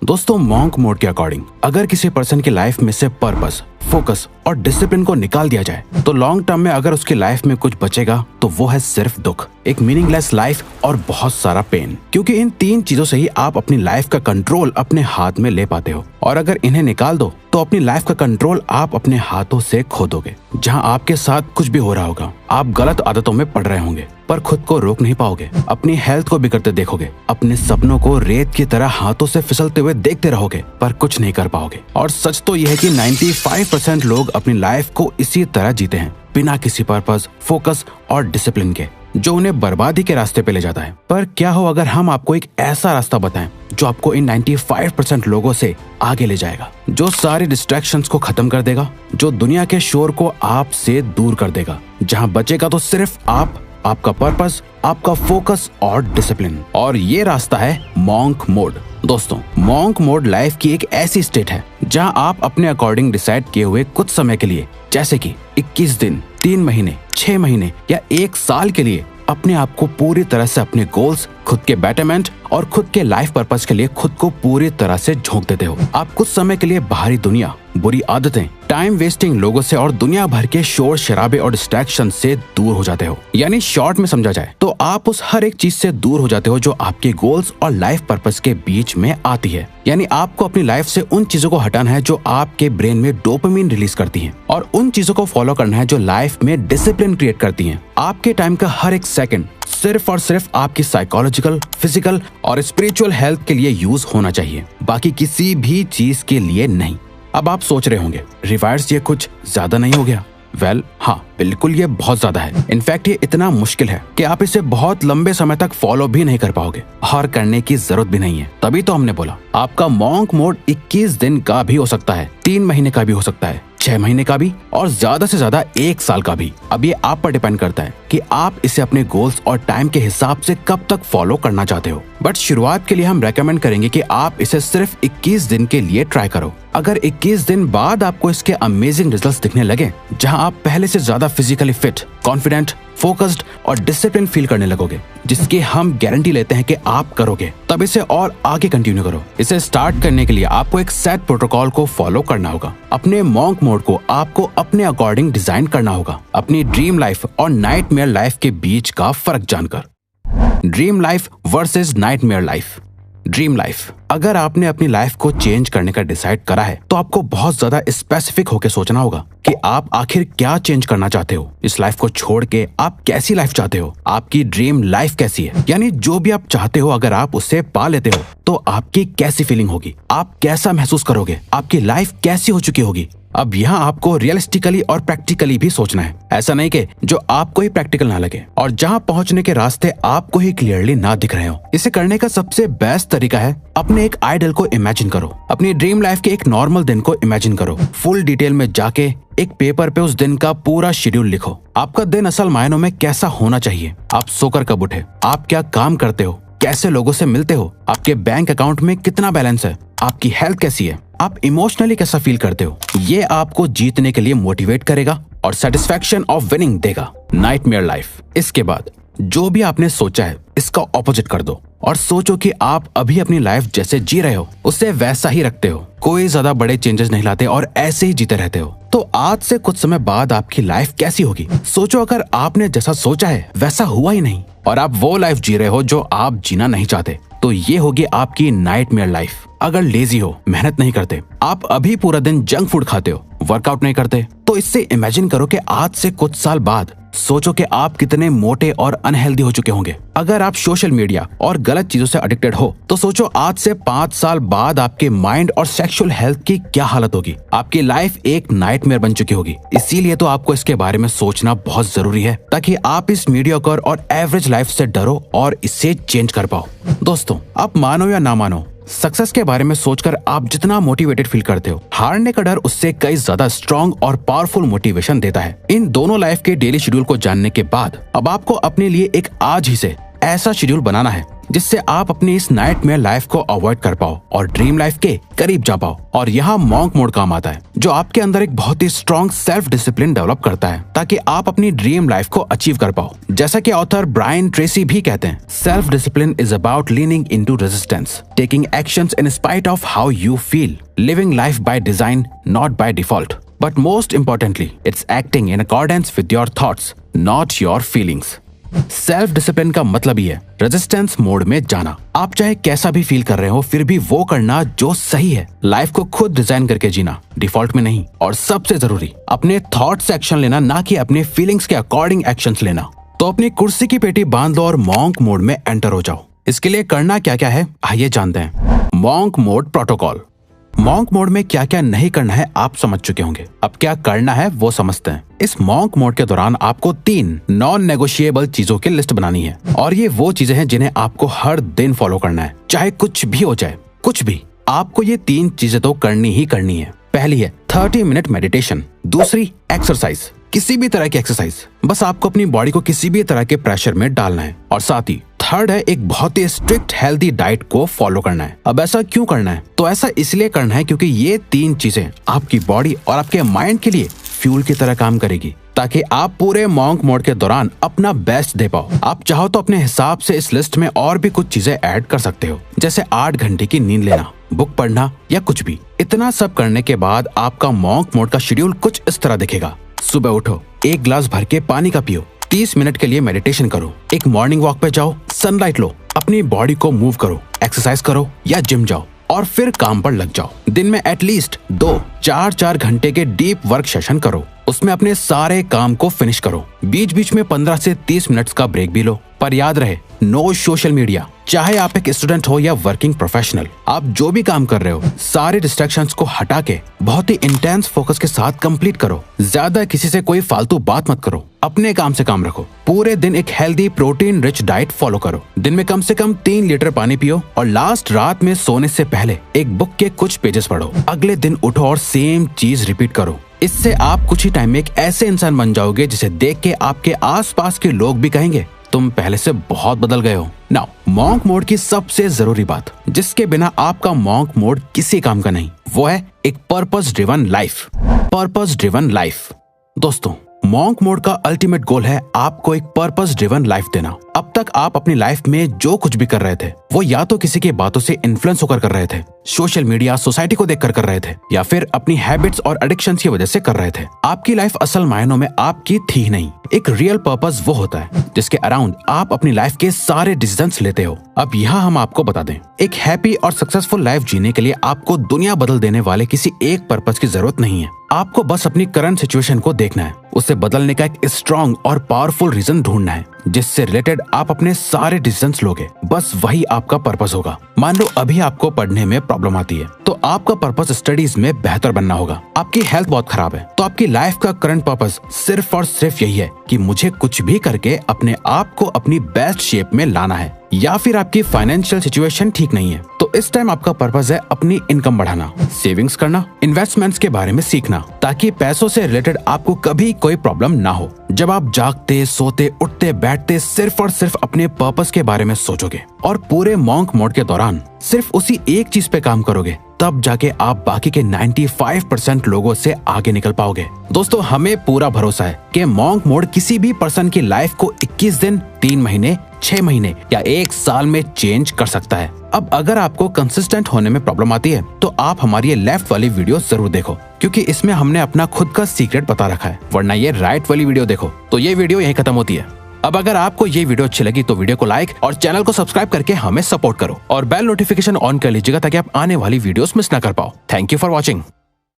दोस्तों, monk mode के according अगर किसी पर्सन की लाइफ में से पर्पस, फोकस और डिसिप्लिन को निकाल दिया जाए तो लॉन्ग टर्म में अगर उसकी लाइफ में कुछ बचेगा तो वो है सिर्फ दुख, एक मीनिंगलेस लाइफ और बहुत सारा पेन। क्योंकि इन तीन चीजों से ही आप अपनी लाइफ का कंट्रोल अपने हाथ में ले पाते हो, और अगर इन्हें निकाल दो तो अपनी लाइफ का कंट्रोल आप अपने हाथों से खो दोगे। जहां आपके साथ कुछ भी हो रहा होगा, आप गलत आदतों में पड़ रहे होंगे पर खुद को रोक नहीं पाओगे, अपनी हेल्थ को बिगड़ते देखोगे, अपने सपनों को रेत की तरह हाथों से फिसलते हुए देखते रहोगे पर कुछ नहीं कर पाओगे। और सच तो यह है कि 95% लोग अपनी लाइफ को इसी तरह जीते हैं, बिना किसी पर्पस, फोकस और डिसिप्लिन के, जो उन्हें बर्बादी के रास्ते पे ले जाता है। पर क्या हो अगर हम आपको एक ऐसा रास्ता बताएं जो आपको इन 95% लोगों से आगे ले जाएगा, जो सारी डिस्ट्रैक्शंस को खत्म कर देगा, जो दुनिया के शोर को आपसे दूर कर देगा, जहां बचेगा तो सिर्फ आप, आपका पर्पस, आपका फोकस और डिसिप्लिन। और ये रास्ता है मॉन्क मोड। दोस्तों, मॉन्क मोड लाइफ की एक ऐसी स्टेट है जहां आप अपने अकॉर्डिंग डिसाइड किए हुए कुछ समय के लिए, जैसे कि 21 दिन, 3 महीने, 6 महीने या 1 साल के लिए अपने आप को पूरी तरह से अपने गोल्स, खुद के बेटरमेंट और खुद के लाइफ पर्पस के लिए खुद को पूरी तरह से झोंक देते हो। आप कुछ समय के लिए बाहरी दुनिया, बुरी आदतें, टाइम वेस्टिंग लोगों से और दुनिया भर के शोर शराबे और डिस्ट्रैक्शन से दूर हो जाते हो। यानी शॉर्ट में समझा जाए तो आप उस हर एक चीज से दूर हो जाते हो जो आपके गोल्स और लाइफ पर्पस के बीच में आती है। यानी आपको अपनी लाइफ से उन चीजों को हटाना है जो आपके ब्रेन में डोपामिन रिलीज करती हैं, और उन चीजों को फॉलो करना है जो लाइफ में डिसिप्लिन क्रिएट करती हैं। आपके टाइम का हर एक सेकंड सिर्फ और सिर्फ आपकी साइकोलॉजिकल, फिजिकल और स्पिरिचुअल हेल्थ के लिए यूज होना चाहिए, बाकी किसी भी चीज के लिए नहीं। अब आप सोच रहे होंगे, रिवायर्स ये कुछ ज्यादा नहीं हो गया? वेल, हाँ, बिल्कुल ये बहुत ज्यादा है। इनफैक्ट ये इतना मुश्किल है कि आप इसे बहुत लंबे समय तक फॉलो भी नहीं कर पाओगे, और करने की जरूरत भी नहीं है। तभी तो हमने बोला आपका मॉन्क मोड 21 दिन का भी हो सकता है, 3 महीने का भी हो सकता है, 6 महीने का भी, और ज्यादा से ज्यादा 1 साल का भी। अब ये आप पर डिपेंड करता है कि आप इसे अपने गोल्स और टाइम के हिसाब से कब तक फॉलो करना चाहते हो। बट शुरुआत के लिए हम रेकमेंड करेंगे कि आप इसे सिर्फ 21 दिन के लिए ट्राई करो। अगर 21 दिन बाद आपको इसके अमेजिंग रिजल्ट्स दिखने लगे, जहां आप पहले से ज्यादा फिजिकली फिट, कॉन्फिडेंट, फोकस्ड और डिसिप्लिन फील करने लगोगे, जिसकी हम गारंटी लेते हैं कि आप करोगे, तब इसे और आगे कंटिन्यू करो। इसे स्टार्ट करने के लिए आपको एक सेट प्रोटोकॉल को फॉलो करना होगा। अपने मॉन्क मोड को आपको अपने अकॉर्डिंग डिजाइन करना होगा, अपनी ड्रीम लाइफ और नाइटमेयर लाइफ के बीच का फर्क जानकर। Dream life versus nightmare life. Dream life, अगर आपने अपनी लाइफ को चेंज करने का डिसाइड करा है तो आपको बहुत ज्यादा स्पेसिफिक होकर सोचना होगा कि आप आखिर क्या चेंज करना चाहते हो। इस लाइफ को छोड़ के आप कैसी लाइफ चाहते हो, आपकी ड्रीम लाइफ कैसी है। यानी जो भी आप चाहते हो अगर आप उसे पा लेते हो तो आपकी कैसी फीलिंग होगी, आप कैसा महसूस करोगे, आपकी लाइफ कैसी हो चुकी होगी। अब यहाँ आपको रियलिस्टिकली और प्रैक्टिकली भी सोचना है। ऐसा नहीं कि जो आपको ही प्रैक्टिकल ना लगे और जहाँ पहुँचने के रास्ते आपको ही क्लियरली ना दिख रहे हो। इसे करने का सबसे बेस्ट तरीका है अपने एक आइडल को इमेजिन करो। अपनी ड्रीम लाइफ के एक नॉर्मल दिन को इमेजिन करो। फुल डिटेल में जाके एक पेपर पे उस दिन का पूरा शेड्यूल लिखो। आपका दिन असल मायनों में कैसा होना चाहिए। आप सोकर कब उठे, आप क्या काम करते हो, कैसे लोगों से मिलते हो, आपके बैंक अकाउंट में कितना बैलेंस है, आपकी हेल्थ कैसी है, आप इमोशनली कैसा फील करते हो। ये आपको जीतने के लिए मोटिवेट करेगा और सेटिस्फैक्शन ऑफ विनिंग देगा। Nightmare life. इसके बाद जो भी आपने सोचा है इसका ऑपोजिट कर दो और सोचो कि आप अभी अपनी लाइफ जैसे जी रहे हो उससे वैसा ही रखते हो, कोई ज्यादा बड़े चेंजेस नहीं लाते और ऐसे ही जीते रहते हो। तो आज से कुछ समय बाद आपकी लाइफ कैसी होगी। सोचो अगर आपने जैसा सोचा है वैसा हुआ ही नहीं और आप वो लाइफ जी रहे हो जो आप जीना नहीं चाहते, तो ये होगी आपकी नाइटमेयर लाइफ। अगर लेजी हो, मेहनत नहीं करते, आप अभी पूरा दिन जंक फूड खाते हो, वर्कआउट नहीं करते, तो इससे इमेजिन करो कि आज से कुछ साल बाद सोचो कि आप कितने मोटे और अनहेल्दी हो चुके होंगे। अगर आप सोशल मीडिया और गलत चीजों से एडिक्टेड हो तो सोचो आज से 5 साल बाद आपके माइंड और सेक्सुअल हेल्थ की क्या हालत होगी। आपकी लाइफ एक नाइटमेयर बन चुकी होगी। इसीलिए तो आपको इसके बारे में सोचना बहुत जरूरी है ताकि आप इस मीडियोकर और एवरेज लाइफ से डरो और इसे चेंज कर पाओ। दोस्तों, आप मानो या ना मानो, सक्सेस के बारे में सोचकर आप जितना मोटिवेटेड फील करते हो, हारने का डर उससे कई ज्यादा स्ट्रॉन्ग और पावरफुल मोटिवेशन देता है। इन दोनों लाइफ के डेली शेड्यूल को जानने के बाद अब आपको अपने लिए एक आज ही से ऐसा शेड्यूल बनाना है जिससे आप अपनी इस नाइटमेयर लाइफ को अवॉइड कर पाओ और ड्रीम लाइफ के करीब जा पाओ। और यहाँ मॉन्क मोड काम आता है, जो आपके अंदर एक बहुत ही स्ट्रॉन्ग सेल्फ डिसिप्लिन डेवलप करता है ताकि आप अपनी ड्रीम लाइफ को अचीव कर पाओ। जैसा कि ऑथर ब्रायन ट्रेसी भी कहते हैं, self discipline is about leaning into resistance, taking actions in spite of how you feel, living life by design not by default, but most importantly it's acting in accordance with your thoughts not your feelings. Self discipline का मतलब ही है resistance mode में जाना। आप चाहे कैसा भी feel कर रहे हो, फिर भी वो करना जो सही है। लाइफ को खुद डिजाइन करके जीना, डिफॉल्ट में नहीं। और सबसे जरूरी, अपने थॉट से एक्शन लेना, ना कि अपने फीलिंग्स के अकॉर्डिंग एक्शंस लेना। तो अपनी कुर्सी की पेटी बांध लो और मॉन्क मोड में एंटर हो जाओ। इसके लिए करना क्या क्या है, आइए जानते हैं। Monk mode protocol. Monk mode में क्या क्या नहीं करना है आप समझ चुके होंगे। अब क्या करना है वो समझते हैं। इस मॉन्क मोड के दौरान आपको 3 नॉन नेगोशिएबल चीजों की लिस्ट बनानी है, और ये वो चीजें हैं जिन्हें आपको हर दिन फॉलो करना है, चाहे कुछ भी हो जाए। कुछ भी, आपको ये 3 चीजें तो करनी ही करनी है। पहली है 30 मिनट मेडिटेशन। दूसरी एक्सरसाइज, किसी भी तरह की एक्सरसाइज, बस आपको अपनी बॉडी को किसी भी तरह के प्रेशर में डालना है। और साथ ही थर्ड है एक बहुत ही स्ट्रिक्ट हेल्दी डाइट को फॉलो करना है। अब ऐसा क्यों करना है? तो ऐसा इसलिए करना है क्योंकि ये 3 चीजें आपकी बॉडी और आपके माइंड के लिए फ्यूल की तरह काम करेगी, ताकि आप पूरे मॉन्क मोड के दौरान अपना बेस्ट दे पाओ। आप चाहो तो अपने हिसाब से इस लिस्ट में और भी कुछ चीजें ऐड कर सकते हो, जैसे 8 घंटे की नींद लेना, बुक पढ़ना या कुछ भी। इतना सब करने के बाद आपका मॉन्क मोड का शेड्यूल कुछ इस तरह दिखेगा। सुबह उठो, 1 गिलास भर के पानी का पियो, 30 मिनट के लिए मेडिटेशन करो, एक मॉर्निंग वॉक पे जाओ, सनलाइट लो, अपनी बॉडी को मूव करो, एक्सरसाइज करो या जिम जाओ, और फिर काम पर लग जाओ। दिन में एटलीस्ट 2-4 घंटे के डीप वर्क सेशन करो, उसमें अपने सारे काम को फिनिश करो। बीच बीच में 15 से 30 मिनट्स का ब्रेक भी लो, पर याद रहे नो सोशल मीडिया। चाहे आप एक स्टूडेंट हो या वर्किंग प्रोफेशनल, आप जो भी काम कर रहे हो, सारे डिस्ट्रैक्शंस को हटा के बहुत ही इंटेंस फोकस के साथ कंप्लीट करो। ज्यादा किसी से कोई फालतू बात मत करो, अपने काम से काम रखो। पूरे दिन एक healthy protein rich diet follow करो। दिन में कम से कम 3 लीटर पानी पियो, और लास्ट रात में सोने से पहले एक बुक के कुछ पेजेस पढ़ो। अगले दिन उठो और सेम चीज रिपीट करो। इससे आप कुछ ही टाइम में एक ऐसे इंसान बन जाओगे जिसे देख के आपके आसपास के लोग भी कहेंगे तुम पहले से बहुत बदल गए हो। नाउ मॉन्क मोड की सबसे जरूरी बात, जिसके बिना आपका मॉन्क मोड किसी काम का नहीं, वो है एक purpose driven life. Purpose driven life. दोस्तों, मॉन्क मोड का अल्टीमेट गोल है आपको एक पर्पस ड्रिवन लाइफ देना। अब तक आप अपनी लाइफ में जो कुछ भी कर रहे थे, वो या तो किसी की बातों से इन्फ्लुएंस होकर कर रहे थे, सोशल मीडिया, सोसाइटी को देखकर कर रहे थे, या फिर अपनी हैबिट्स और एडिक्शंस की वजह से कर रहे थे। आपकी लाइफ असल मायनों में आपकी थी ही नहीं। एक रियल पर्पस वो होता है जिसके अराउंड आप अपनी लाइफ के सारे डिसीजंस लेते हो। अब यहाँ हम आपको बता दें, एक हैप्पी और सक्सेसफुल लाइफ जीने के लिए आपको दुनिया बदल देने वाले किसी एक पर्पस की जरूरत नहीं है। आपको बस अपनी करंट सिचुएशन को देखना है, उसे बदलने का एक स्ट्रॉन्ग और पावरफुल रीजन ढूंढना है जिससे रिलेटेड आप अपने सारे डिसीजंस लोगे। बस वही आपका पर्पस होगा। मान लो अभी आपको पढ़ने में प्रॉब्लम आती है, तो आपका पर्पस स्टडीज में बेहतर बनना होगा। आपकी हेल्थ बहुत खराब है, तो आपकी लाइफ का करंट पर्पस सिर्फ और सिर्फ यही है कि मुझे कुछ भी करके अपने आप को अपनी बेस्ट शेप में लाना है। या फिर आपकी फाइनेंशियल सिचुएशन ठीक नहीं है, तो इस टाइम आपका पर्पस है अपनी इनकम बढ़ाना, सेविंग्स करना, इन्वेस्टमेंट्स के बारे में सीखना, ताकि पैसों से रिलेटेड आपको कभी कोई प्रॉब्लम ना हो। जब आप जागते, सोते, उठते, बैठते सिर्फ और सिर्फ अपने पर्पस के बारे में सोचोगे और पूरे मॉन्क मोड के दौरान सिर्फ उसी एक चीज पे काम करोगे, तब जाके आप बाकी के 95% लोगों से आगे निकल पाओगे। दोस्तों, हमें पूरा भरोसा है कि मॉन्क मोड किसी भी पर्सन की लाइफ को 21 दिन, 3 महीने, 6 महीने या 1 साल में चेंज कर सकता है। अब अगर आपको कंसिस्टेंट होने में प्रॉब्लम आती है, तो आप हमारी ये लेफ्ट वाली वीडियो जरूर देखो, क्योंकि इसमें हमने अपना खुद का सीक्रेट बता रखा है। वरना ये राइट वाली वीडियो देखो। तो ये वीडियो यहीं खत्म होती है। अब अगर आपको ये वीडियो अच्छी लगी तो वीडियो को लाइक और चैनल को सब्सक्राइब करके हमें सपोर्ट करो, और बेल नोटिफिकेशन ऑन कर लीजिएगा ताकि आप आने वाली वीडियोस मिस ना कर पाओ। Thank you for watching.